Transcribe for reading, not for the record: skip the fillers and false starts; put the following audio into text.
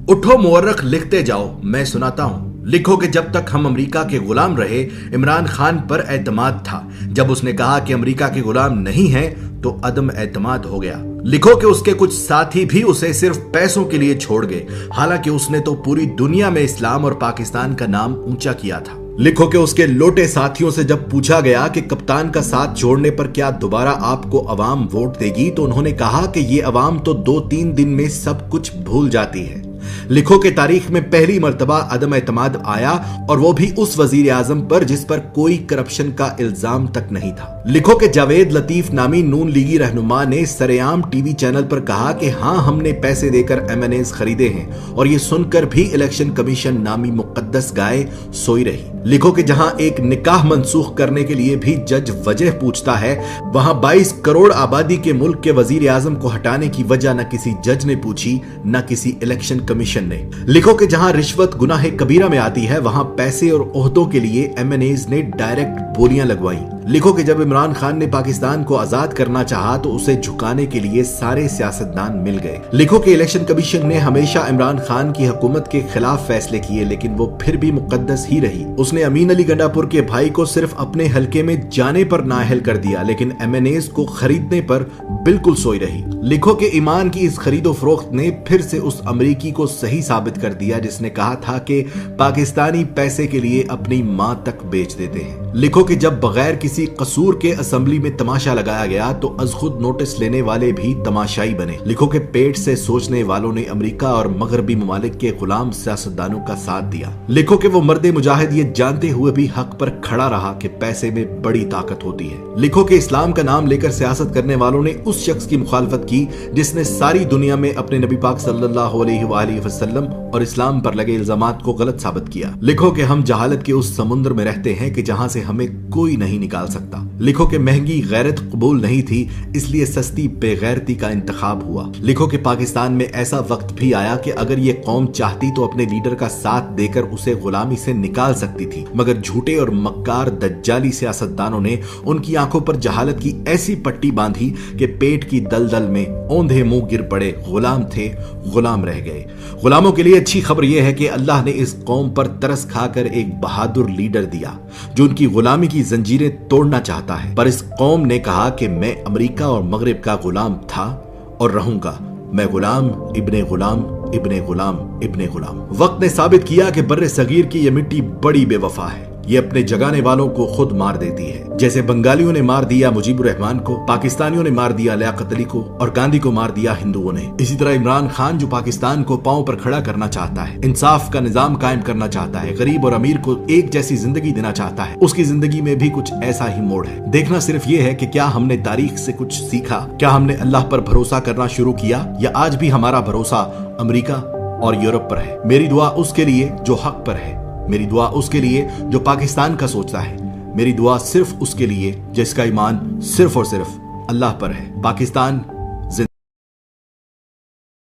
उठो मुअर्रख लिखते जाओ, मैं सुनाता हूँ। लिखो कि जब तक हम अमेरिका के गुलाम रहे, इमरान खान पर एतमाद था। जब उसने कहा कि अमेरिका के गुलाम नहीं हैं, तो अदम एतमाद हो गया। लिखो कि उसके कुछ साथी भी उसे सिर्फ पैसों के लिए छोड़ गए, हालांकि उसने तो पूरी दुनिया में इस्लाम और पाकिस्तान का नाम ऊंचा किया था। लिखो कि उसके लोटे साथियों से जब पूछा गया कि कप्तान का साथ छोड़ने पर क्या दोबारा आपको अवाम वोट देगी, तो उन्होंने कहा कि ये अवाम तो 2-3 दिन में सब कुछ भूल जाती है। लिखो कि तारीख में पहली मर्तबा अदम एतमाद आया, और वो भी उस वजीर आजम पर जिस पर कोई करप्शन का इल्जाम तक नहीं था। लिखो कि जावेद लतीफ नामी नून लीगी रहनुमा ने सरेआम टीवी चैनल पर कहा कि हाँ, हमने पैसे देकर एमएनएज खरीदे हैं, और ये सुनकर भी इलेक्शन कमीशन नामी मुकद्दस गाय सोई रही। लिखो कि जहां एक निकाह मनसूख करने के लिए भी जज वजह पूछता है, वहां 22 करोड़ आबादी के मुल्क के वजीर आजम को हटाने की वजह न किसी जज ने पूछी, न किसी इलेक्शन कमीशन ने। लिखो कि जहां रिश्वत गुनाह कबीरा में आती है, वहां पैसे और ओहदों के लिए एमएनएज ने डायरेक्ट बोलियां लगवाई। लिखो कि जब इमरान खान ने पाकिस्तान को आजाद करना चाहा, तो उसे झुकाने के लिए सारे सियासतदान मिल गए। लिखो कि इलेक्शन कमीशन ने हमेशा इमरान खान की हुकूमत के खिलाफ फैसले किए, लेकिन वो फिर भी मुकद्दस ही रही। उसने अमीन अली गंडापुर के भाई को सिर्फ अपने हलके में जाने पर नाअहल कर दिया, लेकिन एमएनएज को खरीदने पर बिल्कुल सोई रही। लिखो कि ईमान की इस खरीदो फरोख्त ने फिर से उस अमरीकी को सही साबित कर दिया जिसने कहा था कि पाकिस्तानी पैसे के लिए अपनी मां तक बेच देते हैं। लिखो कि जब बगैर किसी कसूर के असेंबली में तमाशा लगाया गया, तो अज खुद नोटिस लेने वाले भी तमाशाई बने। लिखो कि पेट से सोचने वालों ने अमेरिका और मगरबी ममालिक के गुलाम सियासतदानों का साथ दिया। लिखो कि वो मर्दे मुजाहिद ये जानते हुए भी हक पर खड़ा रहा कि पैसे में बड़ी ताकत होती है। लिखो कि इस्लाम का नाम लेकर सियासत करने वालों ने उस शख्स की मुखालफत की जिसने सारी दुनिया में अपने नबी पाक सल्लल्लाहु अलैहि वसल्लम और इस्लाम पर लगे इल्जामात को गलत साबित किया। लिखो कि हम जहालत के उस समुद्र में रहते हैं कि जहां से हमें कोई नहीं निकाल सकता। लिखो कि महंगी गैरत कबूल नहीं थी, इसलिए सस्ती बेगैरती का इंतखाब हुआ। लिखो कि पाकिस्तान में ऐसा वक्त भी आया कि अगर ये कौम चाहती तो अपने लीडर का साथ देकर उसे गुलामी से निकाल सकती थी, मगर झूठे और मक्कार दज्जाली सियासतदानों ने उनकी आंखों पर जहालत की ऐसी पट्टी बांधी कि पेट की दलदल में औंधे मुंह गिर पड़े। गुलाम थे, गुलाम रह गए। गुलामों के लिए अच्छी खबर यह है कि अल्लाह ने इस कौम पर तरस खाकर एक बहादुर लीडर दिया जो उनकी गुलामी की जंजीरें तोड़ना चाहता है। पर इस कौम ने कहा कि मैं अमेरिका और मगरिब का गुलाम था और रहूंगा। मैं गुलाम इब्ने गुलाम इब्ने गुलाम इब्ने गुलाम। वक्त ने साबित किया कि बर्रे सगीर की यह मिट्टी बड़ी बेवफा है। ये अपने जगाने वालों को खुद मार देती है। जैसे बंगालियों ने मार दिया मुजीबुर रहमान को, पाकिस्तानियों ने मार दिया लियाकत अली को, और गांधी को मार दिया हिंदुओं ने। इसी तरह इमरान खान जो पाकिस्तान को पांव पर खड़ा करना चाहता है, इंसाफ का निजाम कायम करना चाहता है, गरीब और अमीर को एक जैसी जिंदगी देना चाहता है, उसकी जिंदगी में भी कुछ ऐसा ही मोड़ है। देखना सिर्फ ये है कि क्या हमने तारीख से कुछ सीखा, क्या हमने अल्लाह पर भरोसा करना शुरू किया, या आज भी हमारा भरोसा अमेरिका और यूरोप पर है। मेरी दुआ उसके लिए जो हक पर है, मेरी दुआ उसके लिए जो पाकिस्तान का सोचता है, मेरी दुआ सिर्फ उसके लिए जिसका ईमान सिर्फ और सिर्फ अल्लाह पर है। पाकिस्तान